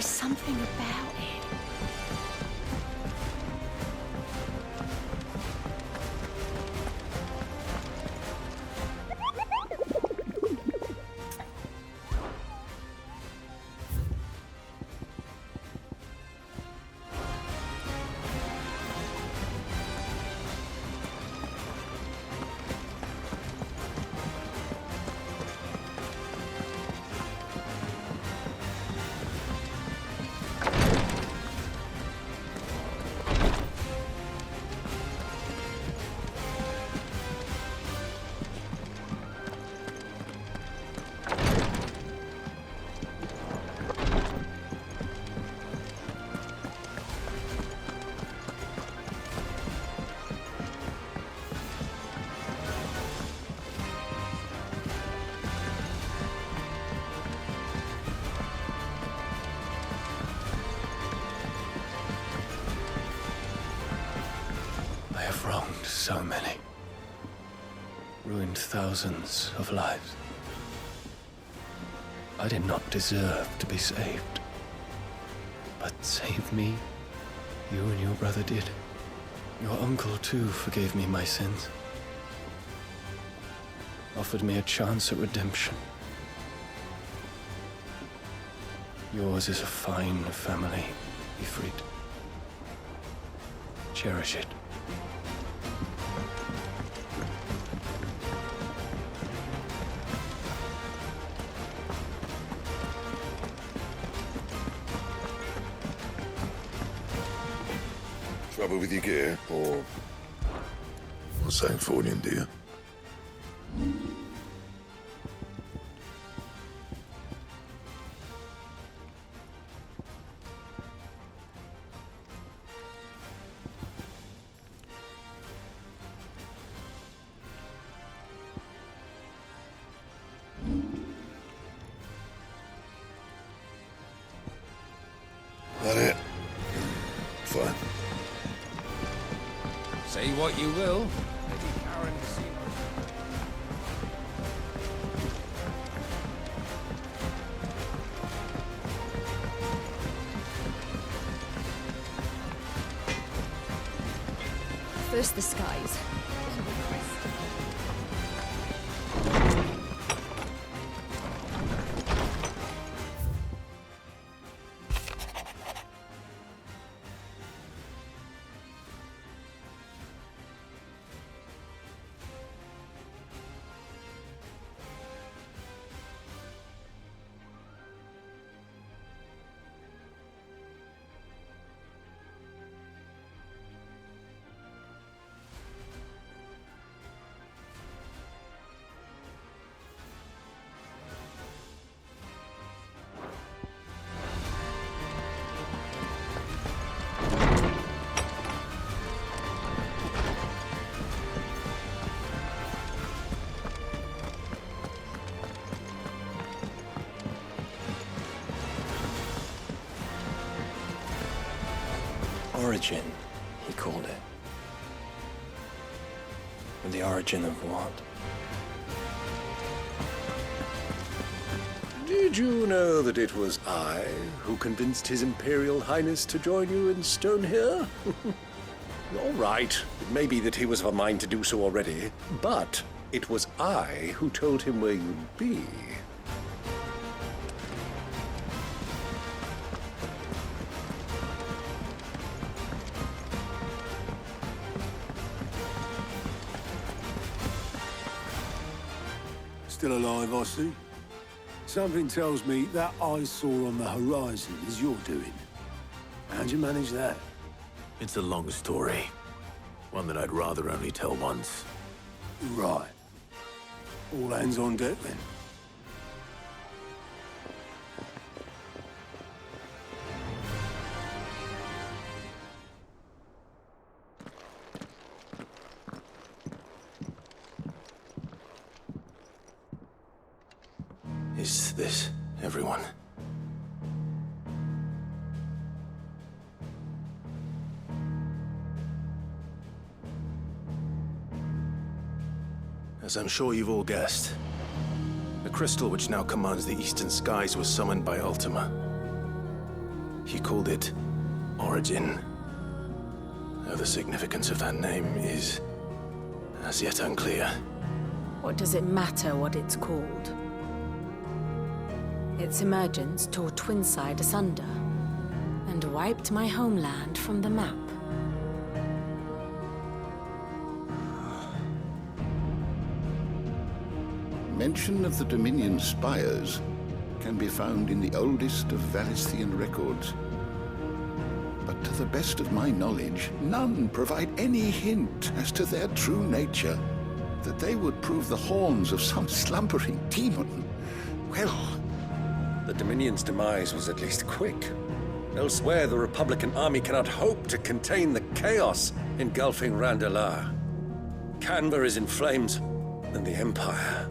was something about it. I have wronged so many. Ruined thousands of lives. I did not deserve to be saved. But save me, you and your brother did. Your uncle, too, forgave me my sins. Offered me a chance at redemption. Yours is a fine family, Ifrit. Cherish it. Trouble with your gear, or something falling, do you? That it? Fine. Say what you will. Lady Karen Seymour. First the skies. Origin, he called it. The origin of what? Did you know that it was I who convinced His Imperial Highness to join you in Stonehere? All right, it may be that he was of a mind to do so already, but it was I who told him where you'd be. Still alive, I see. Something tells me that I saw on the horizon is your doing. How'd you manage that? It's a long story. One that I'd rather only tell once. Right. All hands on deck, then. Is this everyone? As I'm sure you've all guessed, the crystal which now commands the eastern skies was summoned by Ultima. He called it Origin. Though the significance of that name is as yet unclear. What does it matter what it's called? Its emergence tore Twinside asunder and wiped my homeland from the map. Mention of the Dominion spires can be found in the oldest of Valisthian records. But to the best of my knowledge, none provide any hint as to their true nature. That they would prove the horns of some slumbering demon. Well, The Dominion's demise was at least quick. Elsewhere, the Republican army cannot hope to contain the chaos engulfing Randalar. Canva is in flames, and the Empire.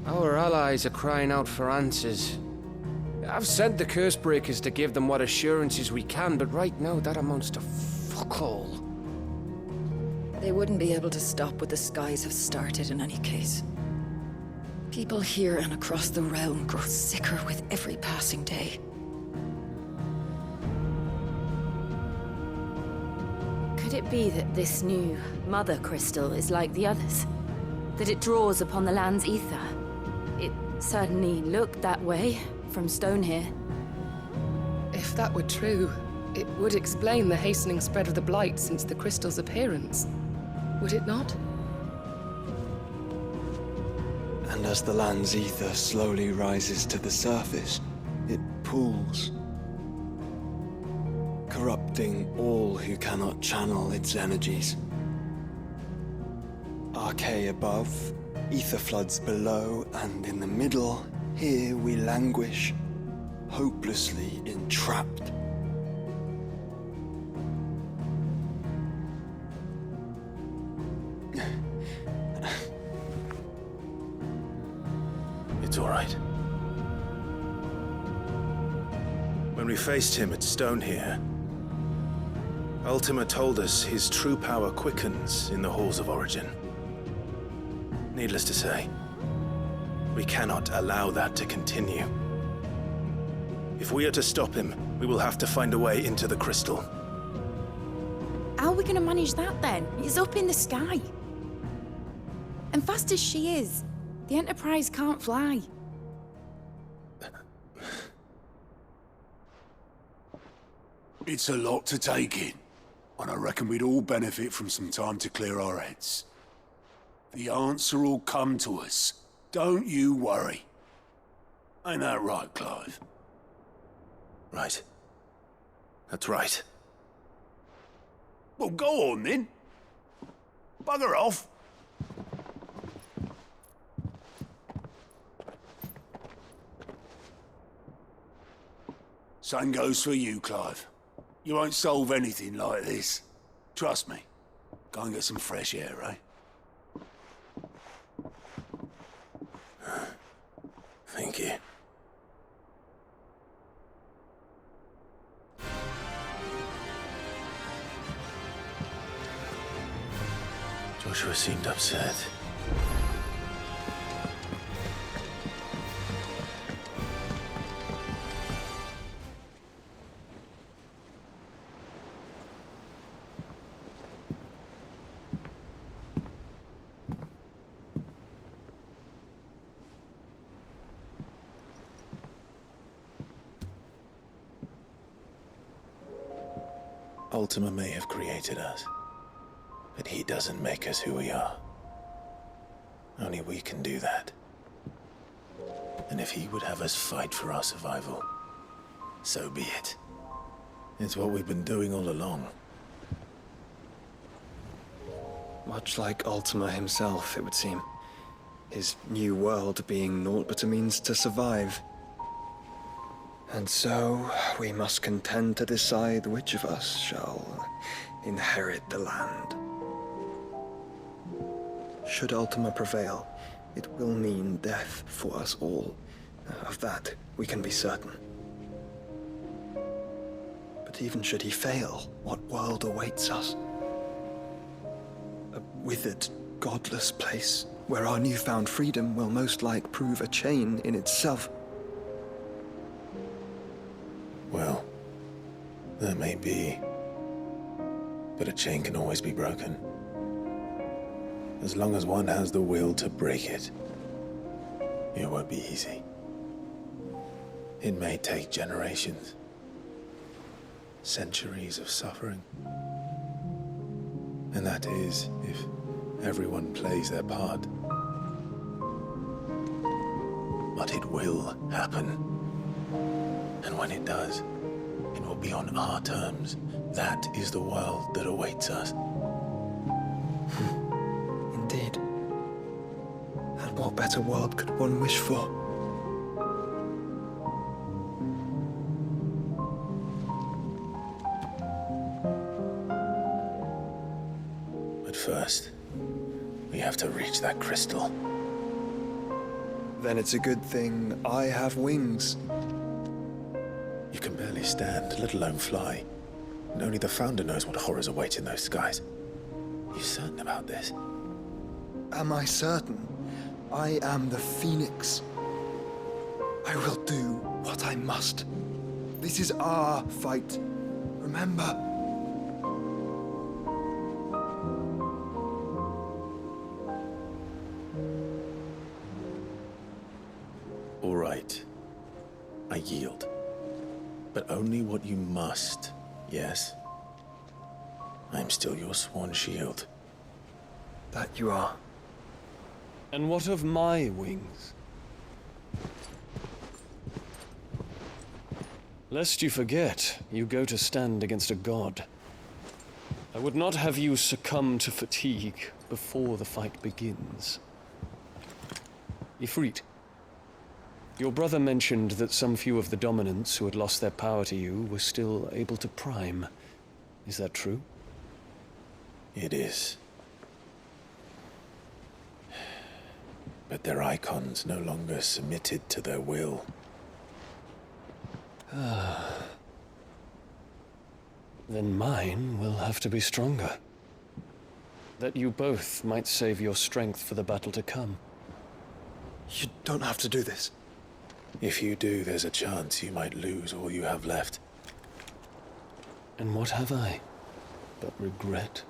Our allies are crying out for answers. I've sent the Cursebreakers to give them what assurances we can, but right now that amounts to fuck all. They wouldn't be able to stop what the skies have started in any case. People here and across the realm grow sicker with every passing day. Could it be that this new Mother Crystal is like the others? That it draws upon the land's ether? It certainly looked that way from Stonehere. If that were true, it would explain the hastening spread of the Blight since the crystal's appearance. Would it not? And as the land's ether slowly rises to the surface, it pools, corrupting all who cannot channel its energies. Archay above, ether floods below, and in the middle, here we languish, hopelessly entrapped. It's all right. When we faced him at Stonehere, Ultima told us his true power quickens in the halls of Origin. Needless to say, we cannot allow that to continue. If we are to stop him, we will have to find a way into the crystal. How are we going to manage that then? It's up in the sky. And fast as she is, the Enterprise can't fly. It's a lot to take in, and I reckon we'd all benefit from some time to clear our heads. The answer will come to us. Don't you worry. Ain't that right, Clive? Right. That's right. Well, go on then. Bugger off. Same goes for you, Clive. You won't solve anything like this. Trust me. Go and get some fresh air, eh? Thank you. Joshua seemed upset. Ultima may have created us, but he doesn't make us who we are. Only we can do that. And if he would have us fight for our survival, so be it. It's what we've been doing all along. Much like Ultima himself, it would seem. His new world being naught but a means to survive. And so, we must contend to decide which of us shall inherit the land. Should Ultima prevail, it will mean death for us all. Of that, we can be certain. But even should he fail, what world awaits us? A withered, godless place, where our newfound freedom will most like prove a chain in itself. may be, but a chain can always be broken. As long as one has the will to break it, it won't be easy. It may take generations, centuries of suffering. And that is if everyone plays their part. But it will happen. And when it does, it will be on our terms. That is the world that awaits us. Indeed. And what better world could one wish for? But first, we have to reach that crystal. Then it's a good thing I have wings. You can barely stand, let alone fly. And only the Founder knows what horrors await in those skies. You certain about this? Am I certain? I am the Phoenix. I will do what I must. This is our fight. Remember? All right. I yield. But only what you must, yes? I'm still your sworn shield. That you are. And what of my wings? Lest you forget, you go to stand against a god. I would not have you succumb to fatigue before the fight begins. Ifrit, your brother mentioned that some few of the dominants who had lost their power to you were still able to prime. Is that true? It is. But their icons no longer submitted to their will. Then mine will have to be stronger. That you both might save your strength for the battle to come. You don't have to do this. If you do, there's a chance you might lose all you have left. And what have I but regret?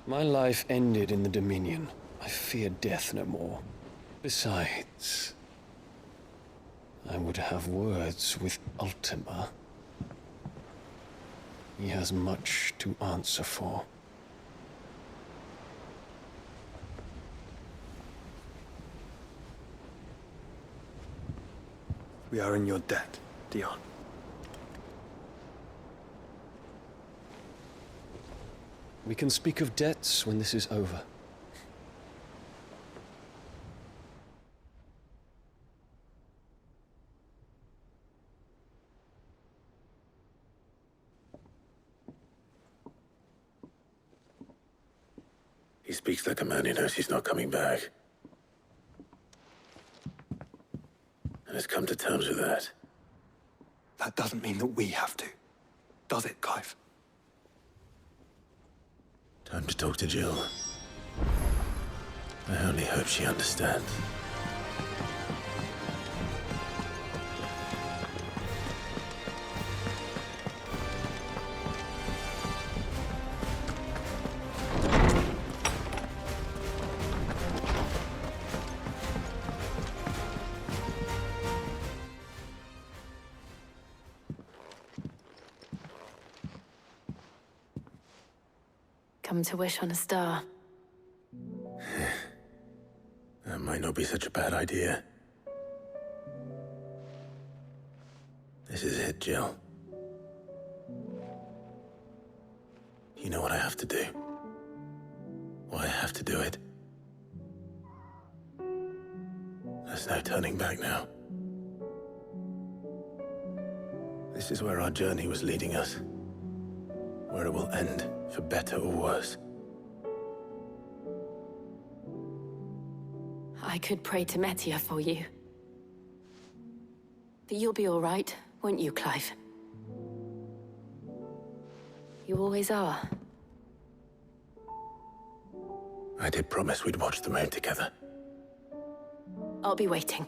My life ended in the Dominion. I fear death no more. Besides, I would have words with Ultima. He has much to answer for. We are in your debt, Dion. We can speak of debts when this is over. He speaks like a man who knows he's not coming back. And has come to terms with that. That doesn't mean that we have to. Does it, Clive? Time to talk to Jill. I only hope she understands. Come to wish on a star. That might not be such a bad idea. This is it, Jill. You know what I have to do. Why I have to do it. There's no turning back now. This is where our journey was leading us. Where it will end, for better or worse. I could pray to Metia for you. But you'll be all right, won't you, Clive? You always are. I did promise we'd watch the moon together. I'll be waiting.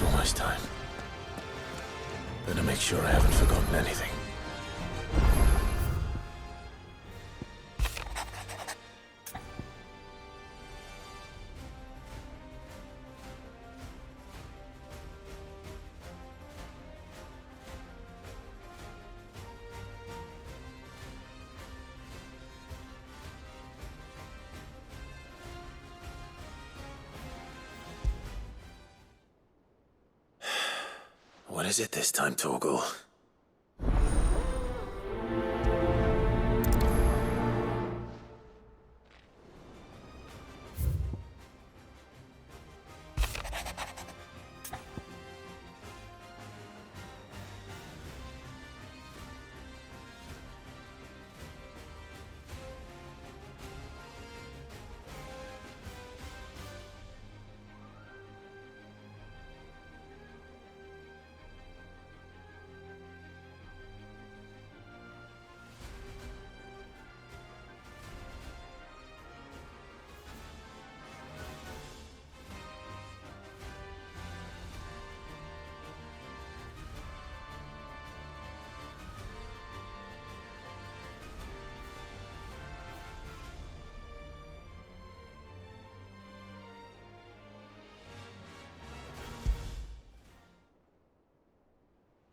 It's almost time. Better make sure I haven't forgotten anything. What is it this time, Torgal?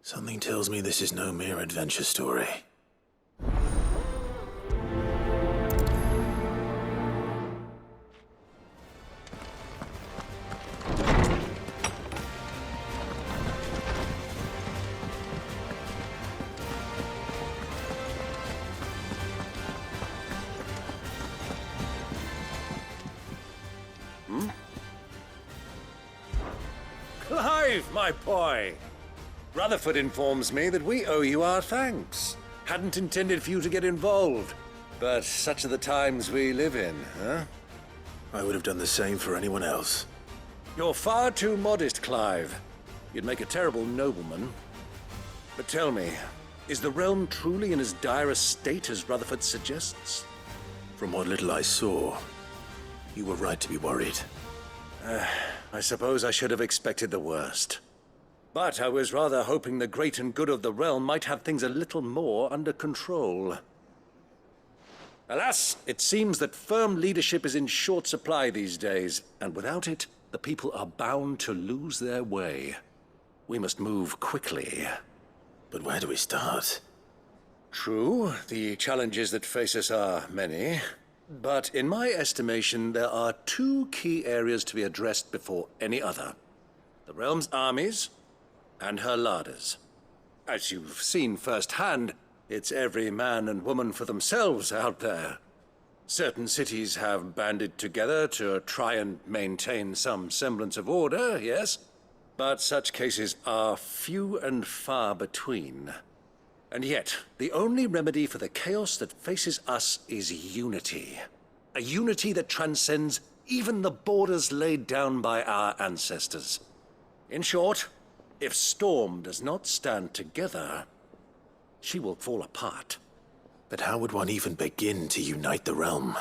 Something tells me this is no mere adventure story. Clive, my boy! Rutherford informs me that we owe you our thanks. Hadn't intended for you to get involved, but such are the times we live in, huh? I would have done the same for anyone else. You're far too modest, Clive. You'd make a terrible nobleman. But tell me, is the realm truly in as dire a state as Rutherford suggests? From what little I saw, you were right to be worried. I suppose I should have expected the worst. But I was rather hoping the great and good of the realm might have things a little more under control. Alas, it seems that firm leadership is in short supply these days, and without it, the people are bound to lose their way. We must move quickly. But where do we start? True, the challenges that face us are many. But in my estimation, there are two key areas to be addressed before any other. The realm's armies, and her larders. As you've seen firsthand, it's every man and woman for themselves out there. Certain cities have banded together to try and maintain some semblance of order, yes, but such cases are few and far between. And yet, the only remedy for the chaos that faces us is unity. A unity that transcends even the borders laid down by our ancestors. In short, if Storm does not stand together, she will fall apart. But how would one even begin to unite the realm?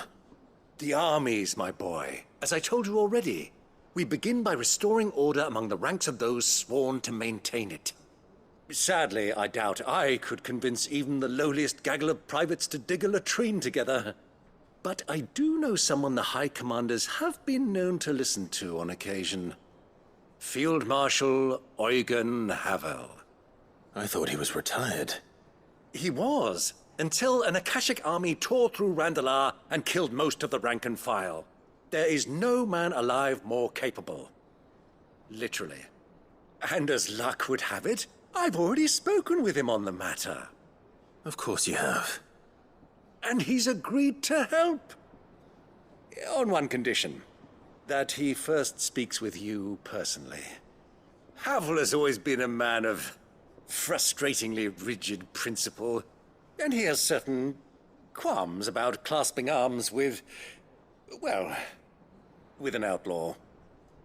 The armies, my boy. As I told you already, we begin by restoring order among the ranks of those sworn to maintain it. Sadly, I doubt I could convince even the lowliest gaggle of privates to dig a latrine together. But I do know someone the High Commanders have been known to listen to on occasion. Field Marshal Eugen Havel. I thought he was retired. He was, until an Akashic army tore through Randalar and killed most of the rank and file. There is no man alive more capable. Literally. And as luck would have it, I've already spoken with him on the matter. Of course you have. And he's agreed to help. On one condition. That he first speaks with you personally. Havel has always been a man of frustratingly rigid principle, and he has certain qualms about clasping arms with, well, with an outlaw.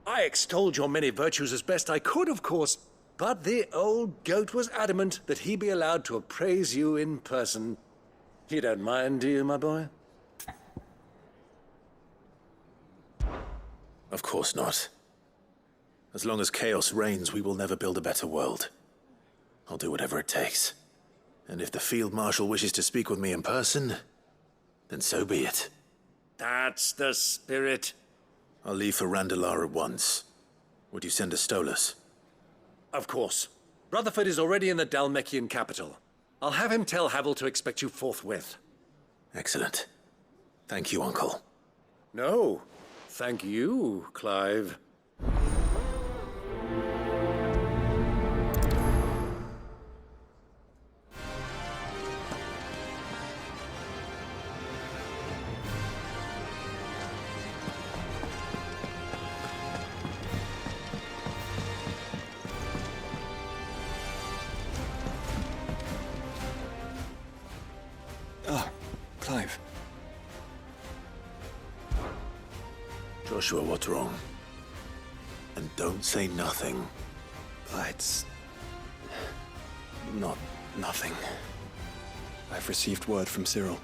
I extolled your many virtues as best I could, of course, but the old goat was adamant that he be allowed to appraise you in person. You don't mind, do you, my boy? Of course not. As long as chaos reigns, we will never build a better world. I'll do whatever it takes. And if the Field Marshal wishes to speak with me in person, then so be it. That's the spirit. I'll leave for Randalar at once. Would you send a Stolas? Of course. Rutherford is already in the Dhalmekian capital. I'll have him tell Havel to expect you forthwith. Excellent. Thank you, Uncle. No, thank you, Clive. Clive. Joshua, what's wrong? And don't say nothing. It's not nothing. I've received word from Cyril.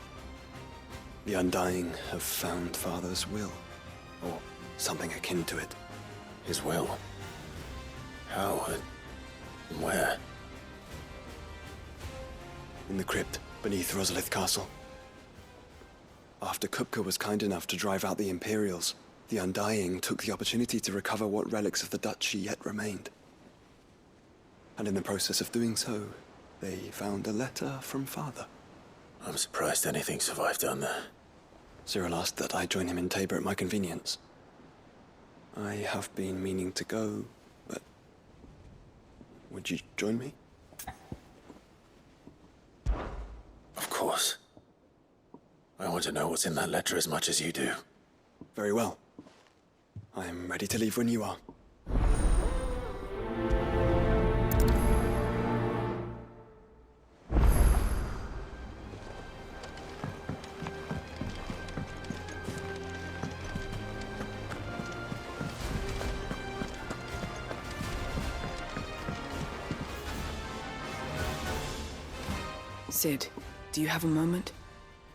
The Undying have found Father's will, or something akin to it. His will? How and where? In the crypt beneath Rosalith Castle. After Kupka was kind enough to drive out the Imperials, the Undying took the opportunity to recover what relics of the Duchy yet remained. And in the process of doing so, they found a letter from Father. I'm surprised anything survived down there. Cyril asked that I join him in Tabor at my convenience. I have been meaning to go, but... would you join me? Of course. I want to know what's in that letter as much as you do. Very well. I am ready to leave when you are. Sid, do you have a moment?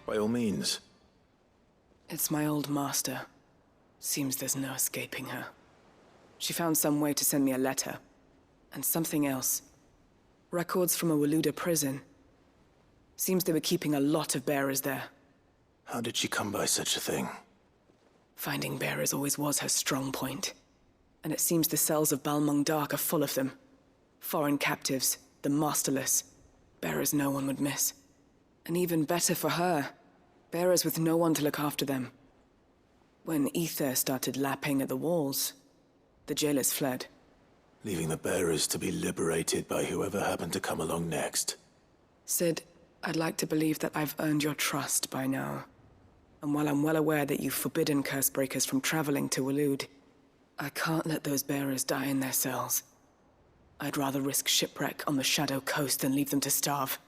By all means. It's my old master. Seems there's no escaping her. She found some way to send me a letter. And something else. Records from a Waluda prison. Seems they were keeping a lot of bearers there. How did she come by such a thing? Finding bearers always was her strong point. And it seems the cells of Balmung Dark are full of them. Foreign captives, the masterless. Bearers no one would miss. And even better for her, bearers with no one to look after them. When Ether started lapping at the walls, the jailers fled. Leaving the bearers to be liberated by whoever happened to come along next. Sid, I'd like to believe that I've earned your trust by now. And while I'm well aware that you've forbidden Cursebreakers from traveling to Waloed, I can't let those bearers die in their cells. I'd rather risk shipwreck on the Shadow Coast than leave them to starve.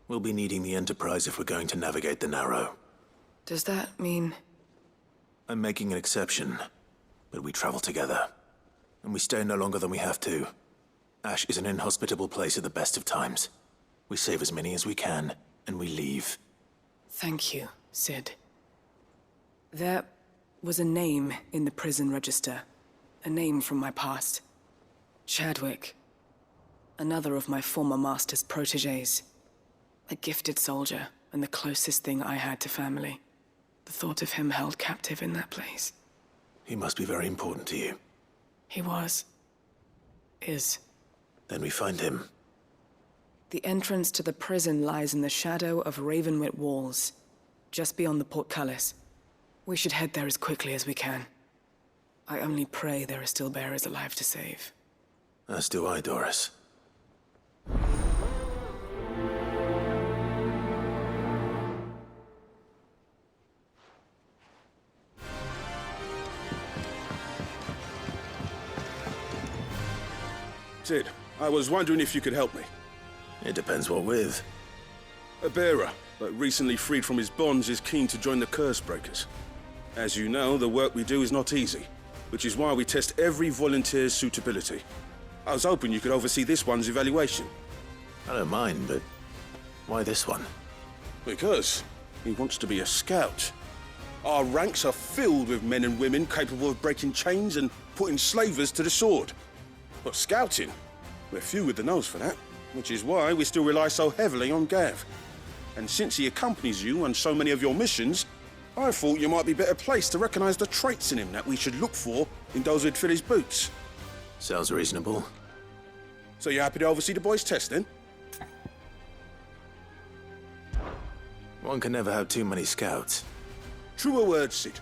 We'll be needing the Enterprise if we're going to navigate the Narrow. Does that mean... I'm making an exception, but we travel together. And we stay no longer than we have to. Ash is an inhospitable place at the best of times. We save as many as we can, and we leave. Thank you, Sid. There was a name in the prison register. A name from my past. Chadwick. Another of my former master's protégés. A gifted soldier, and the closest thing I had to family. The thought of him held captive in that place. He must be very important to you. He was. Is. Then we find him. The entrance to the prison lies in the shadow of Ravenwit Walls, just beyond the portcullis. We should head there as quickly as we can. I only pray there are still bearers alive to save. As do I, Doris. Sid, I was wondering if you could help me. It depends what with. A bearer, but recently freed from his bonds, is keen to join the Cursebreakers. As you know, the work we do is not easy, which is why we test every volunteer's suitability. I was hoping you could oversee this one's evaluation. I don't mind, but why this one? Because he wants to be a scout. Our ranks are filled with men and women capable of breaking chains and putting slavers to the sword. But scouting, we're few with the nose for that, which is why we still rely so heavily on Gav. And since he accompanies you on so many of your missions, I thought you might be better placed to recognize the traits in him that we should look for in those who'd fill his boots. Sounds reasonable. So you happy to oversee the boys' test, then? One can never have too many scouts. Truer words, Cid.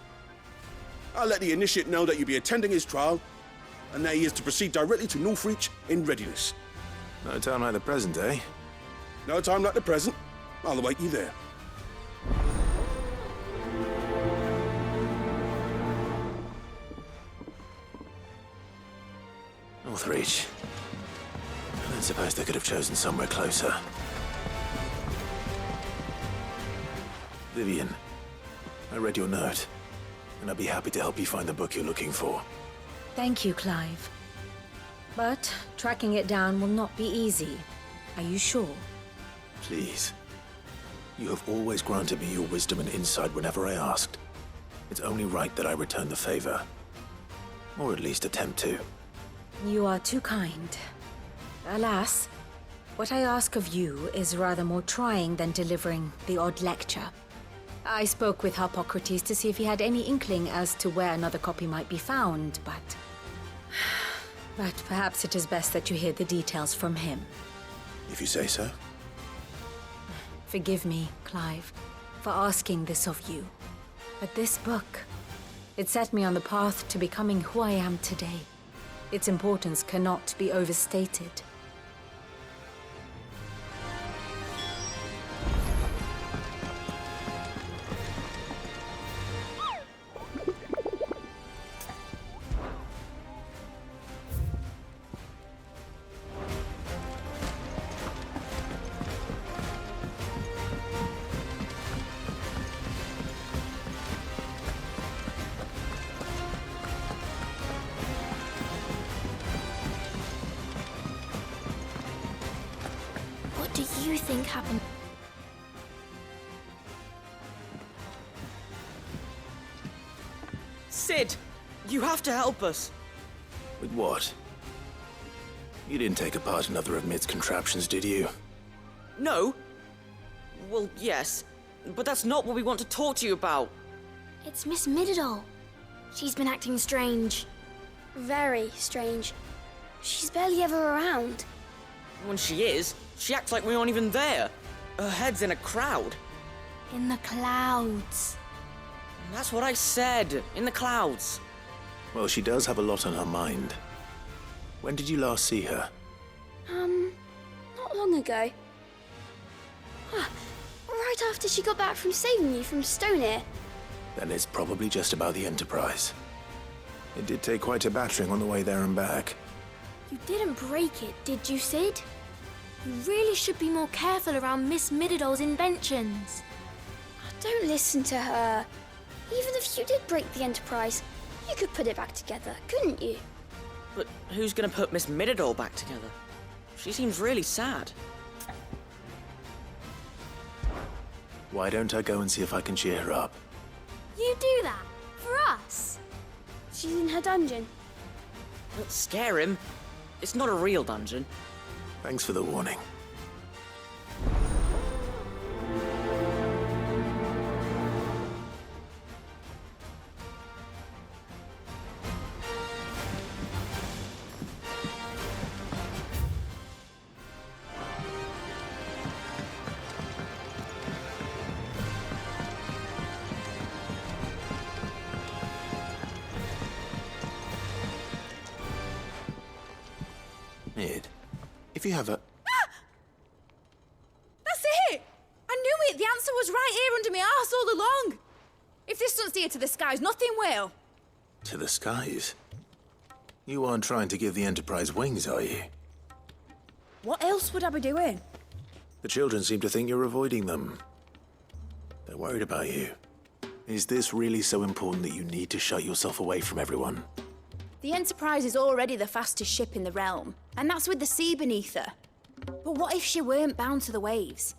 I'll let the initiate know that you'll be attending his trial, and that he is to proceed directly to Northreach in readiness. No time like the present, eh? No time like the present. I'll await you there. Northreach. I don't suppose they could have chosen somewhere closer. Vivian, I read your note, and I'd be happy to help you find the book you're looking for. Thank you, Clive. But tracking it down will not be easy. Are you sure? Please. You have always granted me your wisdom and insight whenever I asked. It's only right that I return the favor. Or at least attempt to. You are too kind. Alas, what I ask of you is rather more trying than delivering the odd lecture. I spoke with Harpocrates to see if he had any inkling as to where another copy might be found, but perhaps it is best that you hear the details from him. If you say so. Forgive me, Clive, for asking this of you. But this book, it set me on the path to becoming who I am today. Its importance cannot be overstated. What do you think happened? Cid! You have to help us! With what? You didn't take apart another of Mid's contraptions, did you? No? Well, yes. But that's not what we want to talk to you about. It's Miss Mididol. She's been acting strange. Very strange. She's barely ever around. When she is, she acts like we aren't even there. Her head's in a crowd. In the clouds. That's what I said. In the clouds. Well, she does have a lot on her mind. When did you last see her? Not long ago. Right after she got back from saving you from Stoneir. Then it's probably just about the Enterprise. It did take quite a battering on the way there and back. You didn't break it, did you, Cid? You really should be more careful around Miss Mididol's inventions. Don't listen to her. Even if you did break the Enterprise, you could put it back together, couldn't you? But who's gonna put Miss Mididol back together? She seems really sad. Why don't I go and see if I can cheer her up? You do that? For us? She's in her dungeon. Don't scare him. It's not a real dungeon. Thanks for the warning. Mid, if you have a... That's it! I knew it! The answer was right here under my arse all along! If this doesn't steer to the skies, nothing will! To the skies? You aren't trying to give the Enterprise wings, are you? What else would I be doing? The children seem to think you're avoiding them. They're worried about you. Is this really so important that you need to shut yourself away from everyone? The Enterprise is already the fastest ship in the realm, and that's with the sea beneath her. But what if she weren't bound to the waves?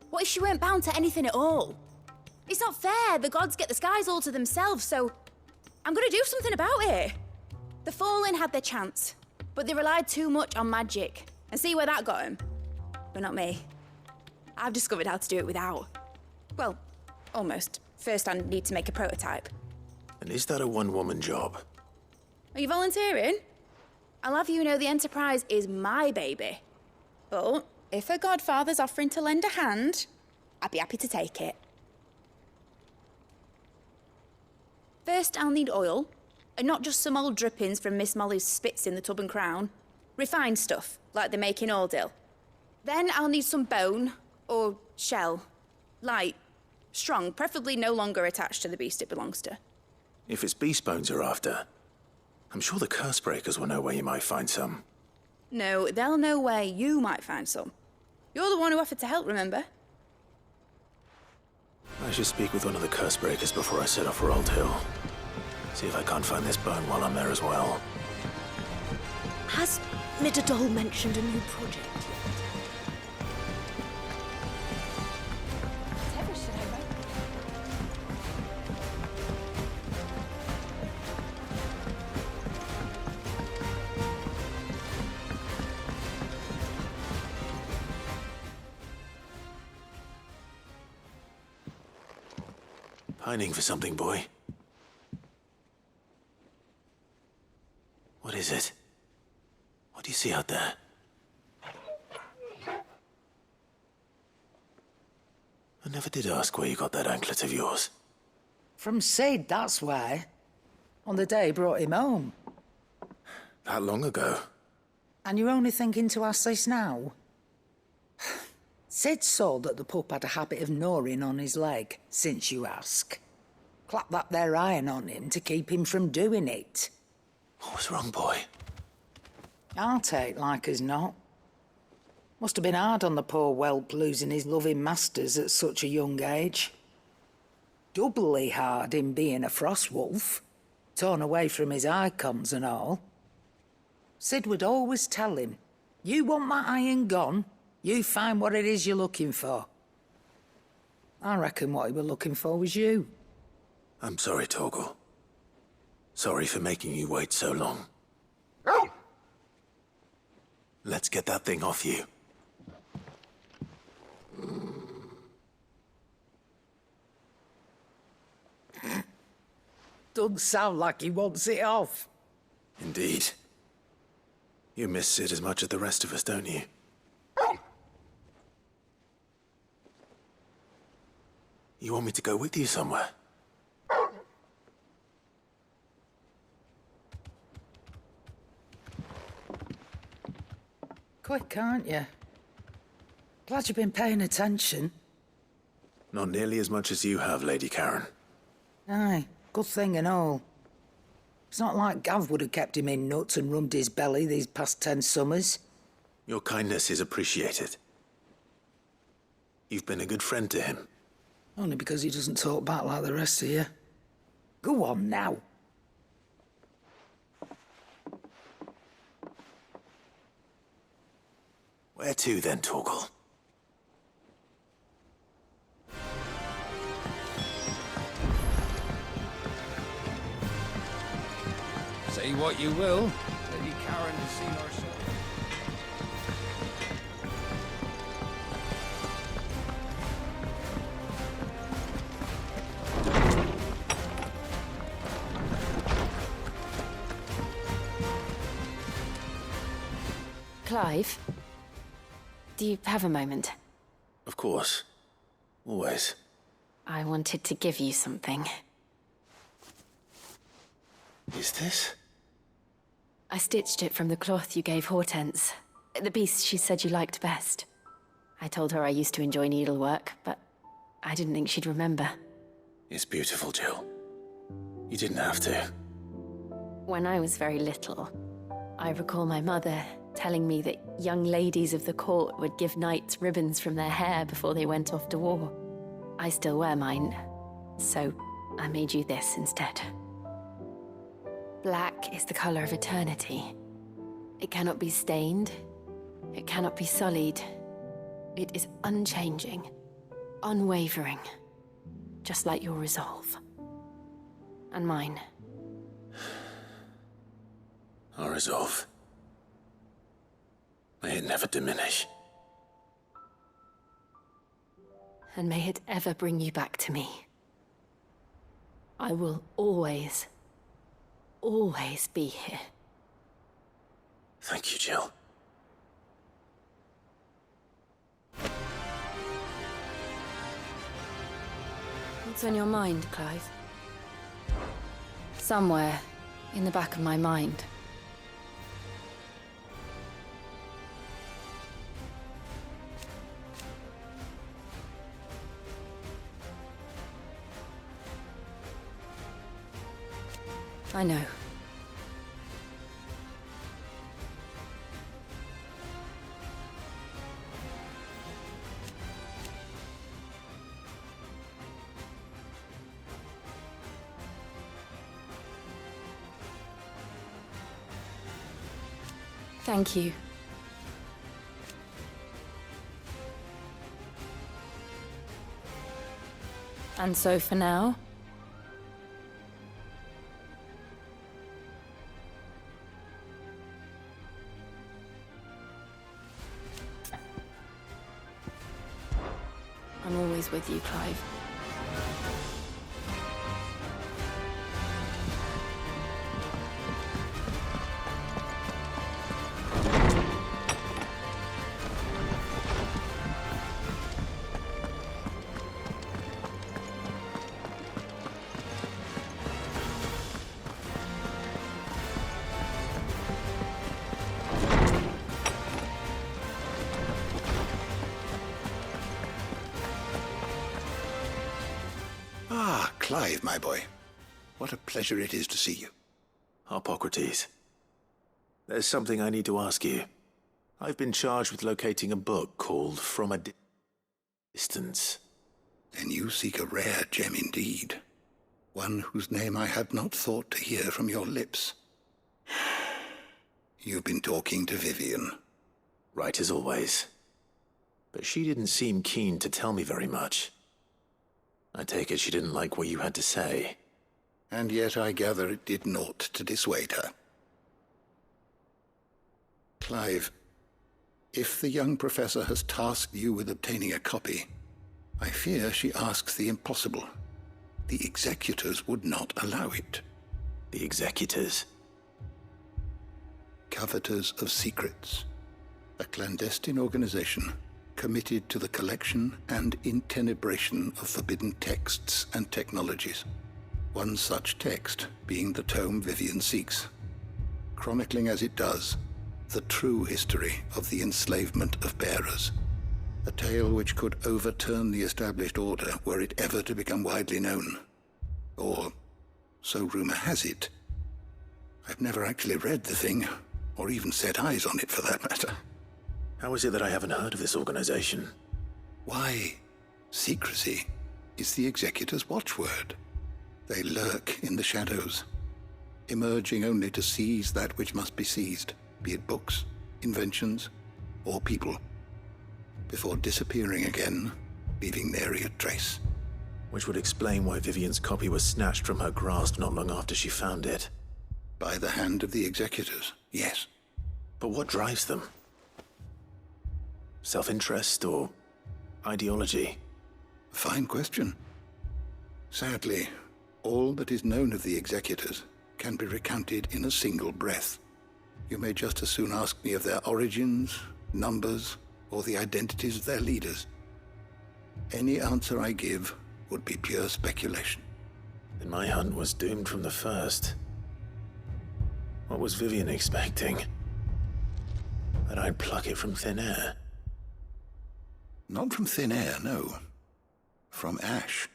What if she weren't bound to anything at all? It's not fair. The gods get the skies all to themselves, so I'm gonna do something about it. The Fallen had their chance, but they relied too much on magic. And see where that got them? But not me. I've discovered how to do it without. Well, almost. First, I need to make a prototype. And is that a one-woman job? Are you volunteering? I'll have you know the Enterprise is my baby. But if a godfather's offering to lend a hand, I'd be happy to take it. First, I'll need oil, and not just some old drippings from Miss Molly's spits in the Tub and Crown. Refined stuff, like they make in Ordil. Then I'll need some bone, or shell. Light, strong, preferably no longer attached to the beast it belongs to. If it's beast bones you're after, I'm sure the Cursebreakers will know where you might find some. No, they'll know where you might find some. You're the one who offered to help, remember? I should speak with one of the Cursebreakers before I set off for Old Hill. See if I can't find this bone while I'm there as well. Has Midadol mentioned a new project yet? Pining for something, boy. What is it? What do you see out there? I never did ask where you got that anklet of yours. From Sid, that's why. On the day he brought him home. That long ago? And you're only thinking to ask this now? Sid saw that the pup had a habit of gnawing on his leg, since you ask. Clap that there iron on him to keep him from doing it. What was wrong, boy? I'll take like as not. Must have been hard on the poor whelp losing his loving masters at such a young age. Doubly hard in being a frost wolf, torn away from his icons and all. Sid would always tell him, you want that iron gone, you find what it is you're looking for. I reckon what he were looking for was you. I'm sorry, Torgal. Sorry for making you wait so long. Let's get that thing off you. Doesn't sound like he wants it off. Indeed. You miss Sid as much as the rest of us, don't you? You want me to go with you somewhere? Quick, aren't you? Glad you've been paying attention. Not nearly as much as you have, Lady Karen. Aye, good thing and all. It's not like Gav would have kept him in nuts and rubbed his belly these past 10 summers. Your kindness is appreciated. You've been a good friend to him. Only because he doesn't talk back like the rest of you. Go on now. Where to then, Torgal? Say what you will, Lady Karen has seen our show. Clive, do you have a moment? Of course. Always. I wanted to give you something. Is this? I stitched it from the cloth you gave Hortense. The piece she said you liked best. I told her I used to enjoy needlework, but I didn't think she'd remember. It's beautiful, Jill. You didn't have to. When I was very little, I recall my mother telling me that young ladies of the court would give knights ribbons from their hair before they went off to war. I still wear mine, so I made you this instead. Black is the color of eternity. It cannot be stained. It cannot be sullied. It is unchanging, unwavering. just like your resolve. And mine. Our resolve. May it never diminish. And may it ever bring you back to me. I will always, always be here. Thank you, Jill. What's on your mind, Clive? Somewhere in the back of my mind. I know. Thank you. And so for now, I'm always with you, Clive. Clive, my boy. What a pleasure it is to see you. Harpocrates. There's something I need to ask you. I've been charged with locating a book called From a Distance. Then you seek a rare gem indeed. One whose name I had not thought to hear from your lips. You've been talking to Vivian. Right as always. But she didn't seem keen to tell me very much. I take it she didn't like what you had to say. And yet I gather it did naught to dissuade her. Clive, if the young professor has tasked you with obtaining a copy, I fear she asks the impossible. The executors would not allow it. The executors? Coveters of Secrets. A clandestine organization committed to the collection and intenebration of forbidden texts and technologies. One such text being the tome Vivian seeks, chronicling as it does the true history of the enslavement of bearers, a tale which could overturn the established order were it ever to become widely known. Or, so rumor has it. I've never actually read the thing, or even set eyes on it for that matter. How is it that I haven't heard of this organization? Why, secrecy is the executor's watchword. They lurk in the shadows, emerging only to seize that which must be seized, be it books, inventions, or people, before disappearing again, leaving nary a trace. Which would explain why Vivian's copy was snatched from her grasp not long after she found it. By the hand of the executors, yes. But what drives them? Self-interest or ideology? Fine question. Sadly, all that is known of the executors can be recounted in a single breath. You may just as soon ask me of their origins, numbers, or the identities of their leaders. Any answer I give would be pure speculation. Then my hunt was doomed from the first. What was Vivian expecting? That I'd pluck it from thin air? Not from thin air, no. From ash.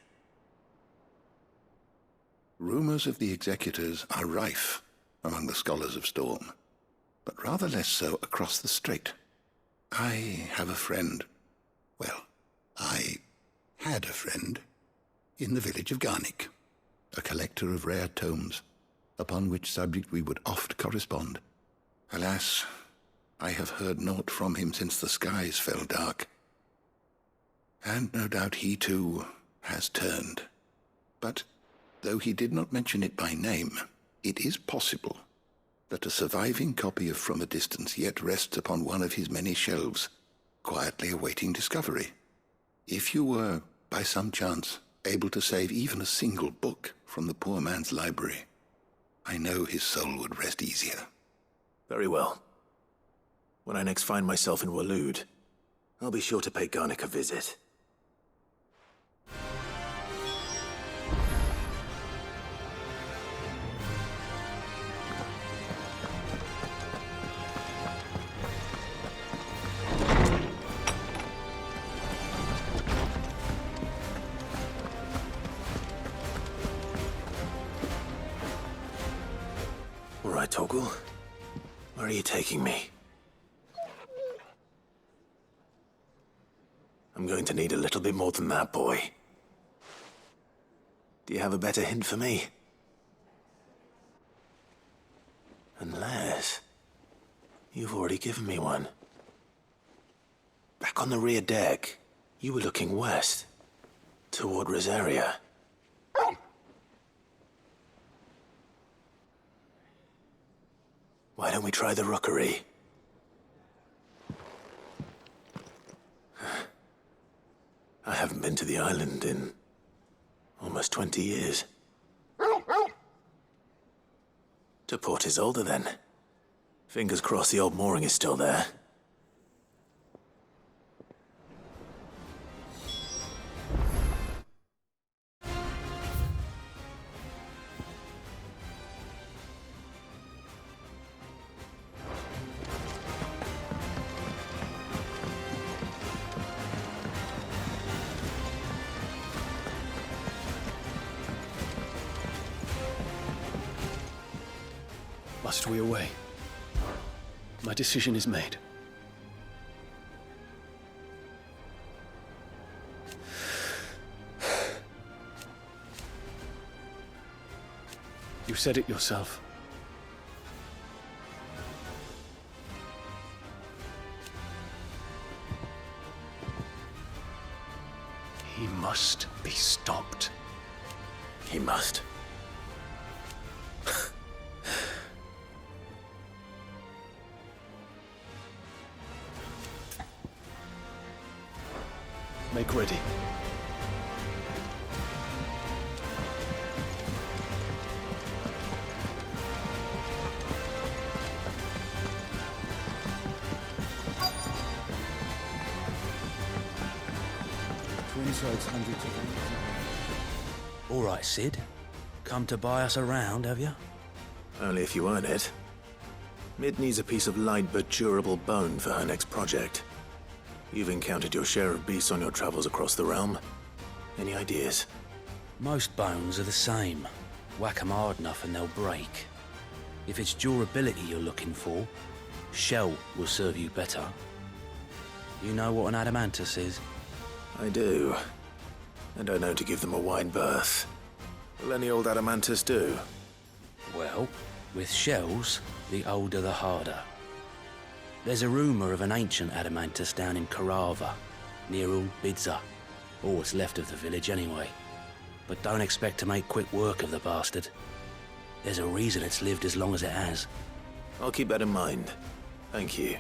Rumors of the executors are rife among the scholars of Storm, but rather less so across the strait. I have a friend. Well, I had a friend in the village of Garnick, a collector of rare tomes, upon which subject we would oft correspond. Alas, I have heard naught from him since the skies fell dark. And no doubt he too has turned But though he did not mention it by name, it is possible that a surviving copy of From a Distance yet rests upon one of his many shelves, quietly awaiting discovery. If you were, by some chance, able to save even a single book from the poor man's library, I know his soul would rest easier. Very well. When I next find myself in Waloed, I'll be sure to pay Garnick a visit. All right, Torgal. Where are you taking me? I'm going to need a little bit more than that, boy. Do you have a better hint for me? Unless you've already given me one. Back on the rear deck, you were looking west, toward Rosaria. Why don't we try the rookery? I haven't been to the island in almost 20 years. To Port Isolde, then. Fingers crossed the old mooring is still there. Must we away? My decision is made. You said it yourself. He must be stopped. He must. Make ready. All right, Sid. Come to buy us around, have you? Only if you earn it. Mid needs a piece of light but durable bone for her next project. You've encountered your share of beasts on your travels across the realm. Any ideas? Most bones are the same. Whack 'em hard enough and they'll break. If it's durability you're looking for, shell will serve you better. You know what an adamantus is? I do. And I know to give them a wide berth. Will any old adamantus do? Well, with shells, the older the harder. There's a rumour of an ancient adamantus down in Carava, near Ulbidza. All what's left of the village anyway. But don't expect to make quick work of the bastard. There's a reason it's lived as long as it has. I'll keep that in mind. Thank you.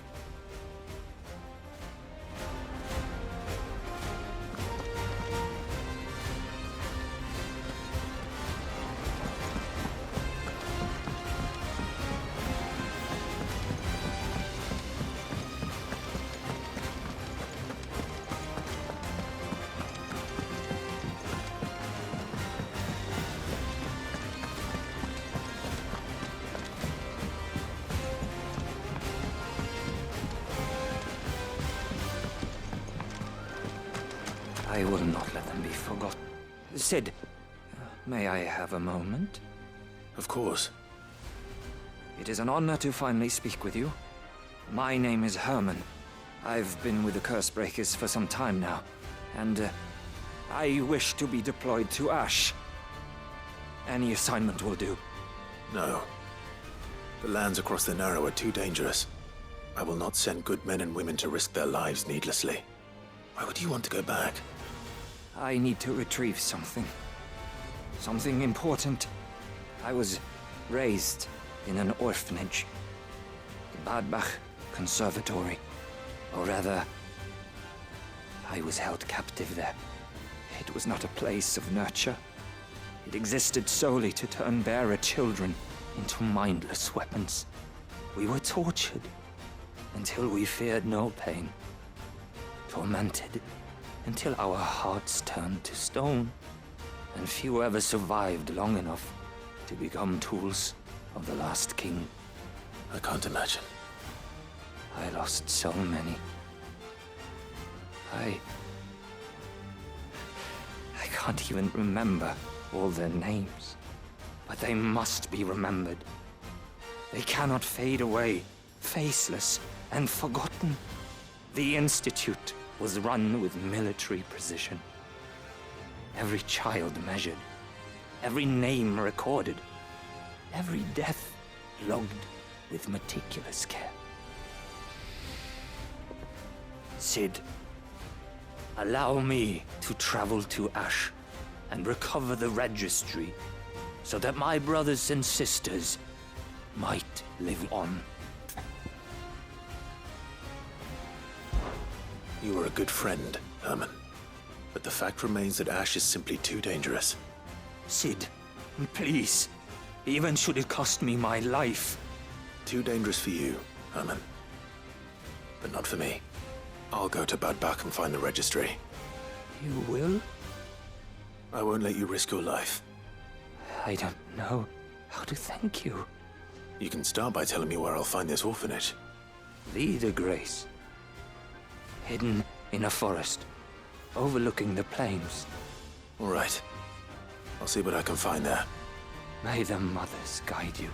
I will not let them be forgotten. Sid, may I have a moment? Of course. It is an honor to finally speak with you. My name is Herman. I've been with the Cursebreakers for some time now, and I wish to be deployed to Ash. Any assignment will do. No. The lands across the Narrow are too dangerous. I will not send good men and women to risk their lives Something important. I was raised in an orphanage. The Badbach Conservatory. Or rather, I was held captive there. It was not a place of nurture. It existed solely to turn bearer children into mindless weapons. We were tortured until we feared no pain. Tormented until our hearts turned to stone. And few ever survived long enough to become tools of the last king. I can't imagine. I lost so many. I can't even remember all their names. But they must be remembered. They cannot fade away, faceless and forgotten. The Institute was run with military precision. Every child measured, every name recorded, every death logged with meticulous care. Cid, allow me to travel to Ash and recover the registry so that my brothers and sisters might live on. You were a good friend, Herman. But the fact remains that Ash is simply too dangerous. Cid, please. Even should it cost me my life. Too dangerous for you, Herman. But not for me. I'll go to Bad Bach and find the registry. You will? I won't let you risk your life. I don't know how to thank you. You can start by telling me where I'll find this orphanage. Vida Grace. Hidden in a forest, overlooking the plains. All right. I'll see what I can find there. May the mothers guide you.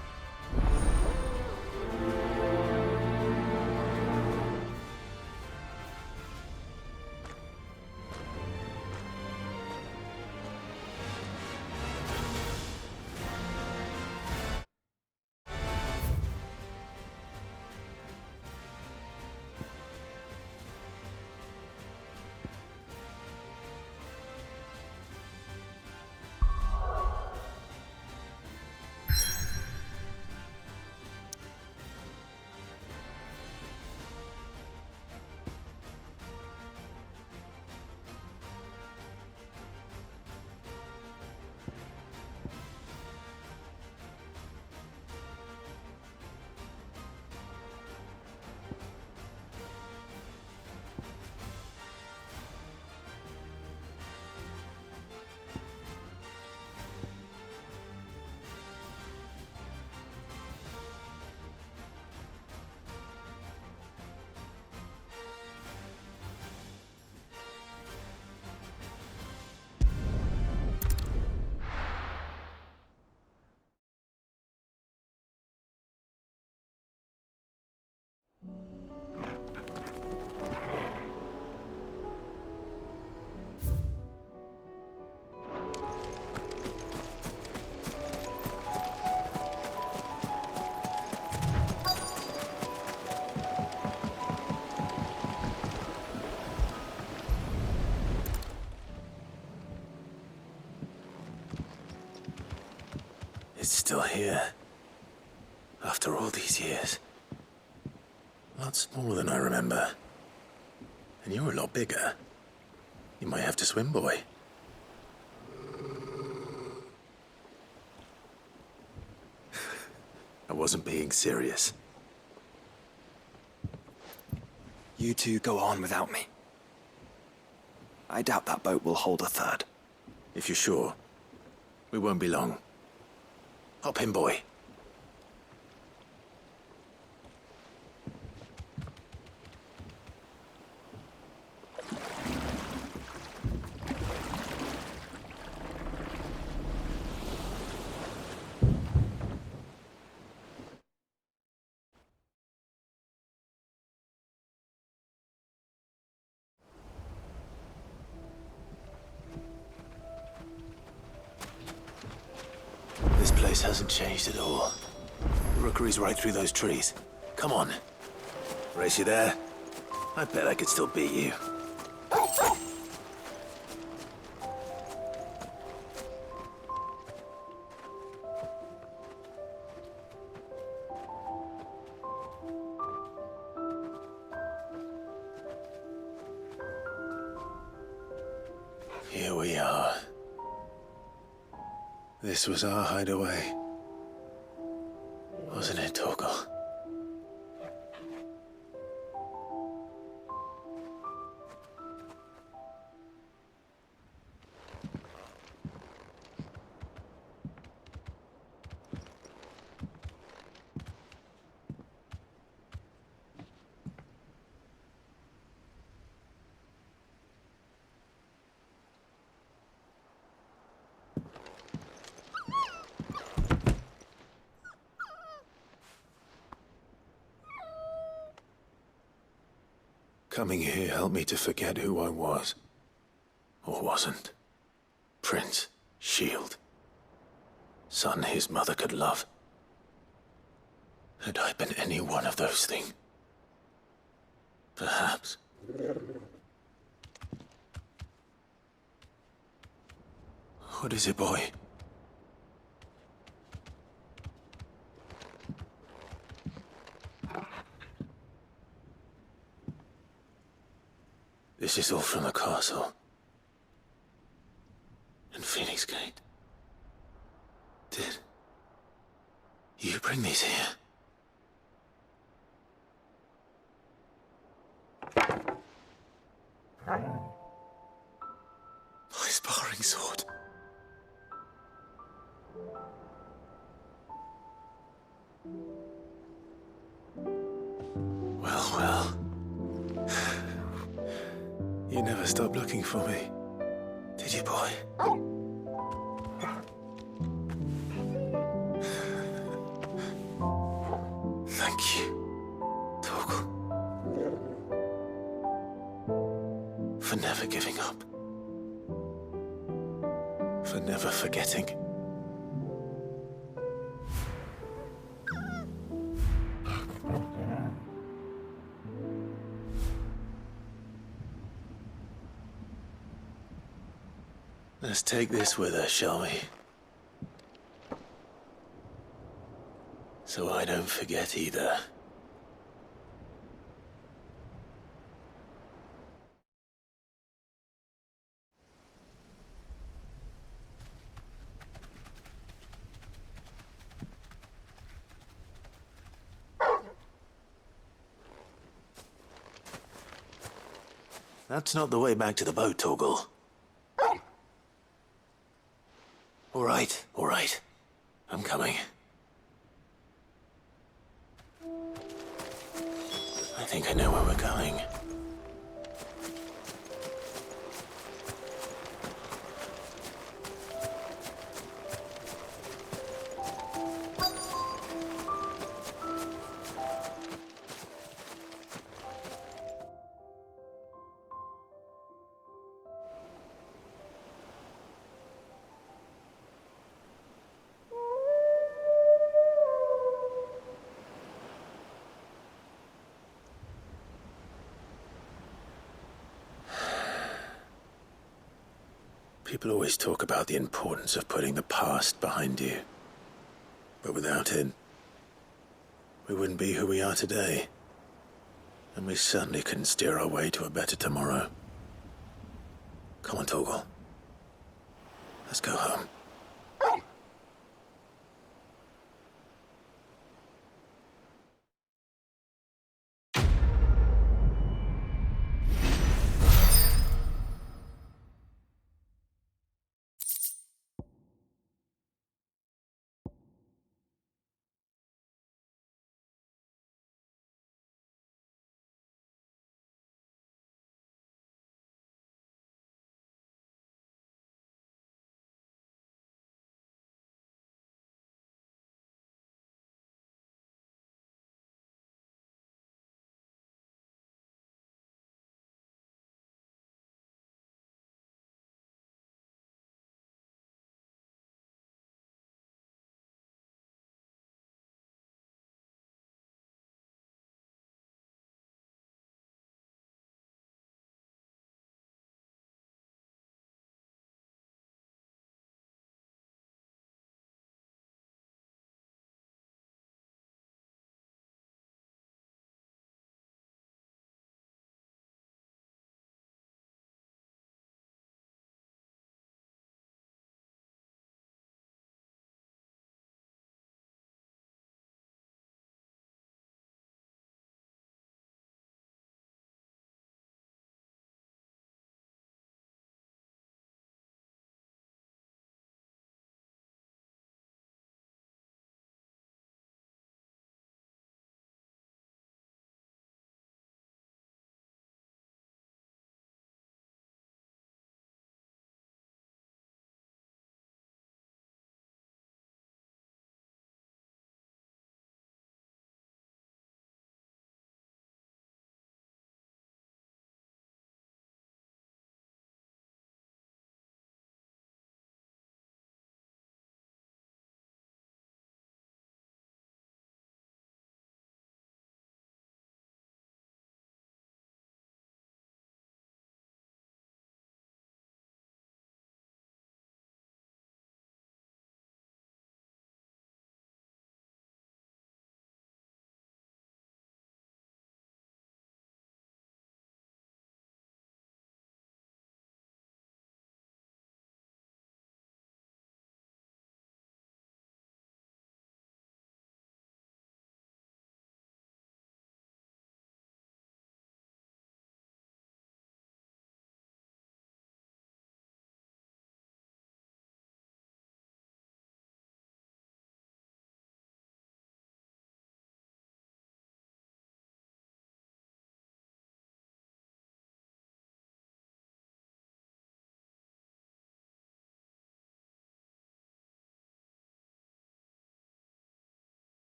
It's still here. After all these years. A lot smaller than I remember. And you're a lot bigger. You might have to swim, boy. I wasn't being serious. You two go on without me. I doubt that boat will hold a third. If you're sure, we won't be long. Hop in, boy. This place hasn't changed at all. The rookery's right through those trees. Come on. Race you there? I bet I could still beat you. This was our hideaway. Wasn't it, Torgal? Coming here helped me to forget who I was. Or wasn't. Prince, shield. Son his mother could love. Had I been any one of those things? Perhaps. What is it, boy? This is all from the castle. And Phoenix Gate. Did you bring these here? My sparring sword. Well, well. You never stopped looking for me, did you, boy? Thank you, Torgal. For never giving up. For never forgetting. Let's take this with us, shall we? So I don't forget either. That's not the way back to the boat, Torgal. All right. I'm coming. I think I know where we're going. People always talk about the importance of putting the past behind you. But without it, we wouldn't be who we are today. And we certainly couldn't steer our way to a better tomorrow. Come on, Torgal. Let's go home.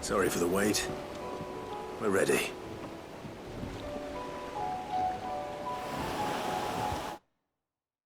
Sorry for the wait. We're ready.